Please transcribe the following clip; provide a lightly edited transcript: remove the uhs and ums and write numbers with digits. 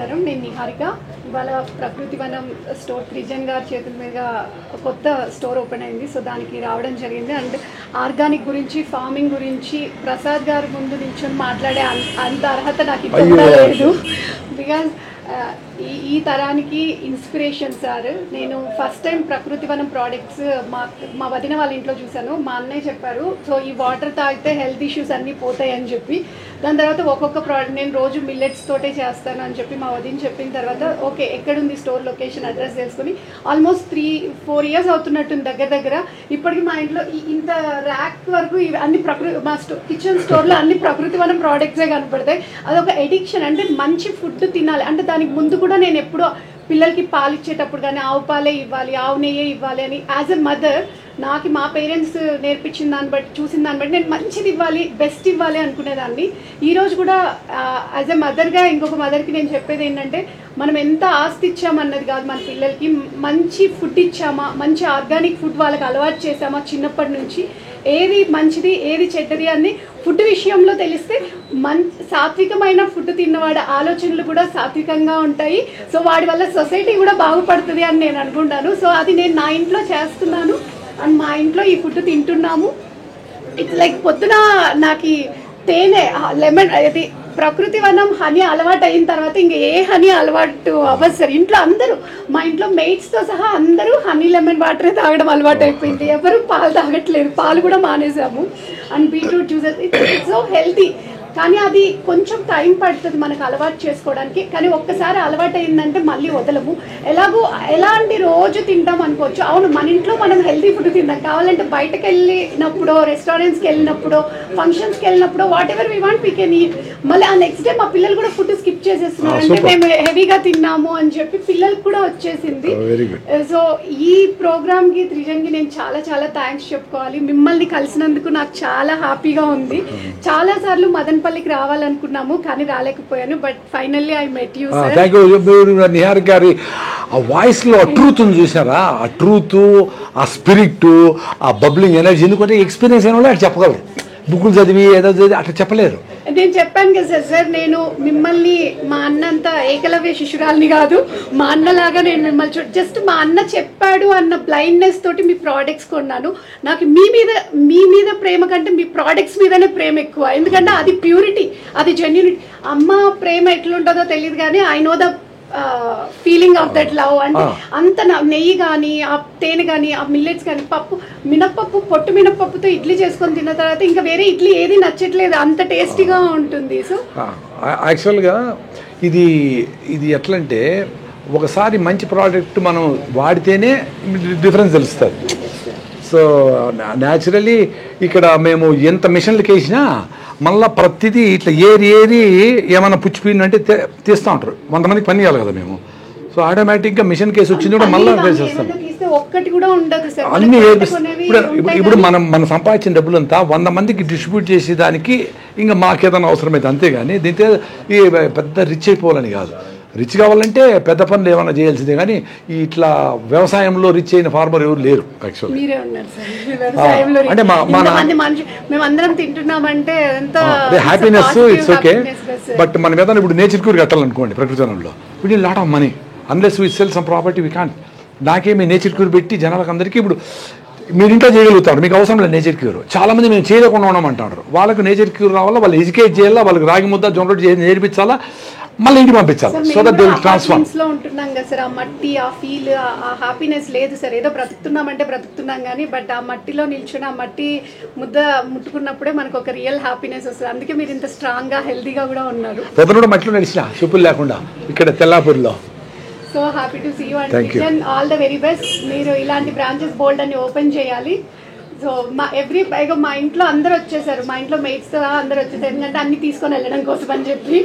నమస్కారం. నేను నిహారిక. ఇవాళ ప్రకృతి వనం స్టోర్ త్రిజన్ గారి చేతుల మీద కొత్త స్టోర్ ఓపెన్ అయింది. సో దానికి రావడం జరిగింది. అండ్ ఆర్గానిక్ గురించి, ఫార్మింగ్ గురించి ప్రసాద్ గారి ముందు నిల్చొని మాట్లాడే అంత అర్హత నాకు ఇప్పుడు లేదు. బికాజ్ ఈ తరానికి ఇన్స్పిరేషన్ సార్. నేను ఫస్ట్ టైం ప్రకృతి వనం ప్రోడక్ట్స్ మా వదిన వాళ్ళ ఇంట్లో చూశాను. మా అన్నయ్య చెప్పారు, సో ఈ వాటర్ తాగితే హెల్త్ ఇష్యూస్ అన్నీ పోతాయి అని చెప్పి. దాని తర్వాత ఒక్కొక్క ప్రోడక్ట్ నేను రోజు మిల్లెట్స్ తోటే చేస్తాను అని చెప్పి మా వదిన చెప్పిన తర్వాత ఓకే ఎక్కడుంది స్టోర్ లొకేషన్ అడ్రస్ తెలుసుకుని ఆల్మోస్ట్ 3-4 ఇయర్స్ అవుతున్నట్టుంది దగ్గర. ఇప్పటికీ మా ఇంట్లో ఇంత ర్యాక్ వరకు అన్ని మా కిచెన్ స్టోర్లో అన్ని ప్రకృతి వనం ప్రోడక్ట్సే కనపడతాయి. అదొక ఎడిక్షన్. అంటే మంచి ఫుడ్ తినాలి అంటే దానికి ముందు కూడా నేను ఎప్పుడో పిల్లలకి పాలు ఇచ్చేటప్పుడు కానీ ఆవు పాలే ఇవ్వాలి, ఆవు నెయ్యే ఇవ్వాలి అని యాజ్ ఎ మదర్ నాకు మా పేరెంట్స్ నేర్పించిన దాన్ని బట్టి, చూసిన దాన్ని బట్టి నేను మంచిది ఇవ్వాలి, బెస్ట్ ఇవ్వాలి అనుకునేదాన్ని. ఈరోజు కూడా యాజ్ ఎ మదర్గా ఇంకొక మదర్కి నేను చెప్పేది ఏంటంటే మనం ఎంత ఆస్తి ఇచ్చామన్నది కాదు, మన పిల్లలకి మంచి ఫుడ్ ఇచ్చామా, మంచి ఆర్గానిక్ ఫుడ్ వాళ్ళకి అలవాటు చేసామా చిన్నప్పటి నుంచి, ఏది మంచిది ఏది చెడ్డది అని ఫుడ్ విషయంలో తెలిస్తే సాత్వికమైన ఫుడ్ తిన్నవాడి ఆలోచనలు కూడా సాత్వికంగా ఉంటాయి. సో వాడి వల్ల సొసైటీ కూడా బాగుపడుతుంది అని నేను అనుకుంటాను. సో అది నేను నా ఇంట్లో చేస్తున్నాను అండ్ మా ఇంట్లో ఈ ఫుడ్ తింటున్నాము. ఇట్స్ లైక్ పొద్దున నాకు తేనె లెమన్ అది ప్రకృతి వనం హనీ అలవాటు అయిన తర్వాత ఇంకా ఏ హనీ అలవాటు అవ్వదు సార్. ఇంట్లో అందరూ మా ఇంట్లో మెయిట్స్తో సహా అందరూ హనీ లెమన్ వాటరే తాగడం అలవాటు అయిపోయింది. ఎవరు పాలు తాగట్లేదు, పాలు కూడా మానేసాము. And beetroot juices it's so healthy. కానీ అది కొంచెం టైం పడుతుంది మనకు అలవాటు చేసుకోవడానికి. కానీ ఒక్కసారి అలవాటు అయిందంటే మళ్ళీ వదలము. ఎలాంటి రోజు తింటాం అనుకోవచ్చు. అవును, మన ఇంట్లో మనం హెల్తీ ఫుడ్ తింటాం. కావాలంటే బయటకు వెళ్ళినప్పుడు, రెస్టారెంట్స్కి వెళ్ళినప్పుడు, ఫంక్షన్స్కి వెళ్ళినప్పుడు what ever we want we can eat. మళ్ళీ ఆ నెక్స్ట్ డే మా పిల్లలు కూడా ఫుడ్ స్కిప్ చేసేస్తున్నారు. అంటే మేము హెవీగా తిన్నాము అని చెప్పి పిల్లలకు కూడా వచ్చేసింది. సో ఈ ప్రోగ్రామ్కి త్రిజన్కి నేను చాలా చాలా థ్యాంక్స్ చెప్పుకోవాలి. మిమ్మల్ని కలిసినందుకు నాకు చాలా హ్యాపీగా ఉంది. చాలా సార్లు మదనపల్లికి రావాలనుకున్నాము కానీ రాలేకపోయాను. But finally I met you sir. Thank you. Nihar గారి ఆ వాయిస్లో ట్రూత్ చూసారా? ఆ ట్రూత్, ఆ స్పిరిట్, ఆ బబ్లింగ్ ఎనర్జీ. ఎందుకంటే ఎక్స్పీరియన్స్ అయిన వాళ్ళు అట్లా చెప్పగలరు. బుక్కులు చదివి ఏదో చదివి అట్లా చెప్పలేరు. నేను చెప్పాను కదా సార్, నేను మిమ్మల్ని మా అన్నంత ఏకలవ్య శిశురాల్ని కాదు, మా అన్నలాగా నేను మిమ్మల్ని జస్ట్ మా అన్న చెప్పాడు అన్న బ్లైండ్నెస్ తోటి మీ ప్రోడక్ట్స్ కొన్నాను. నాకు మీ మీద ప్రేమ కంటే మీ ప్రోడక్ట్స్ మీదనే ప్రేమ ఎక్కువ. ఎందుకంటే అది ప్యూరిటీ, అది జెన్యూనిటీ. అమ్మ ప్రేమ ఎట్లుంటుందో తెలియదు కానీ I know the feeling of that love. అంటే అంత నెయ్యి కానీ, ఆ తేనె కానీ, ఆ మిల్లెట్స్ కానీ, మినప్పప్పు పొట్టు మినప్పప్పుతో ఇడ్లీ చేసుకొని తిన్న తర్వాత ఇంకా వేరే ఇడ్లీ ఏది నచ్చట్లేదు, అంత టేస్టీగా ఉంటుంది. సో యాక్చువల్గా ఇది ఎట్లంటే ఒకసారి మంచి ప్రోడక్ట్ మనం వాడితేనే డిఫరెన్స్ తెలుస్తుంది. సో న్యాచురలీ ఇక్కడ మేము ఎంత మిషన్లకి వేసినా మళ్ళీ ప్రతిదీ ఇట్లా ఏరి ఏమైనా పుచ్చిపోయిందంటే తీస్తూ ఉంటారు. 100 మందికి పని చేయాలి కదా మేము. సో ఆటోమేటిక్గా మిషన్ కేసు వచ్చింది కూడా మళ్ళీ వేసేస్తాం. అన్నీ ఇప్పుడు మనం సంపాదించిన డబ్బులంతా 100 మందికి డిస్ట్రిబ్యూట్ చేసేదానికి ఇంకా మాకేదైనా అవసరమైతే అంతేగాని దీంతో ఈ పెద్ద రిచ్ అయిపోవాలని కాదు. రిచ్ కావాలంటే పెద్ద పనులు ఏమైనా చేయాల్సిందే కానీ ఇట్లా వ్యవసాయంలో రిచ్ అయిన ఫార్మర్ ఎవరు లేరు. యాక్చువల్లీ అంటే మేమందరం తింటున్నామంటే హ్యాపీనెస్ ఇట్స్ ఓకే. బట్ మనం ఏదైనా ఇప్పుడు నేచర్ క్యూర్ కట్టాలనుకోండి ప్రకృతి వనంలో we need lot of money unless we cell some property we can't. నాకేమి నేచర్ క్యూర్ పెట్టి జనాలకు అందరికీ ఇప్పుడు మీరు ఇంట్లో చేయగలుగుతారు, మీకు అవసరం లేదు నేచర్ క్యూర్. చాలామంది మేము చేయలేకుండా ఉన్నామంటారు. వాళ్ళకు నేచర్ క్యూర్ రావాలా, వాళ్ళు ఎడ్యుకేట్ చేయాలా, వాళ్ళకి రాగి ముద్ద జొన్న రొట్టె నేర్పించాలా, మళ్ళీ ఇంటికి పంపించాలి. So that they will transform. లో ఉంటున్నాం కదా సార్, ఆ మట్టి, ఆ ఫీల్, ఆ హ్యాపీనెస్ లేదు సార్. ఏదో బ్రతుకుతున్నామంటే బ్రతుకుతున్నాం కానీ బట్ ఆ మట్టిలో నిల్చుని ఆ మట్టి ముద్ద ముట్టుకున్నప్పుడే మనకు ఒక రియల్ హ్యాపీనెస్ వస్తుంది. అందుకే మీరు ఇంత స్ట్రాంగ్ గా హెల్దీగా కూడా ఉన్నారు. పొద్దున కూడా మట్టిలో నడిచిన చెప్పులు లేకుండా ఇక్కడ తెల్లాపూర్లో. So happy to see you and all the very best. మీరు ఇలాంటి బ్రాంచెస్ బోల్డ్ అని ఓపెన్ చేయాలి. సో మా ఇంట్లో అందరూ వచ్చేసారు, మా ఇంట్లో మెయిట్స్ అందరూ వచ్చేసారు. ఎందుకంటే అన్ని తీసుకొని వెళ్ళడం కోసం అని చెప్పి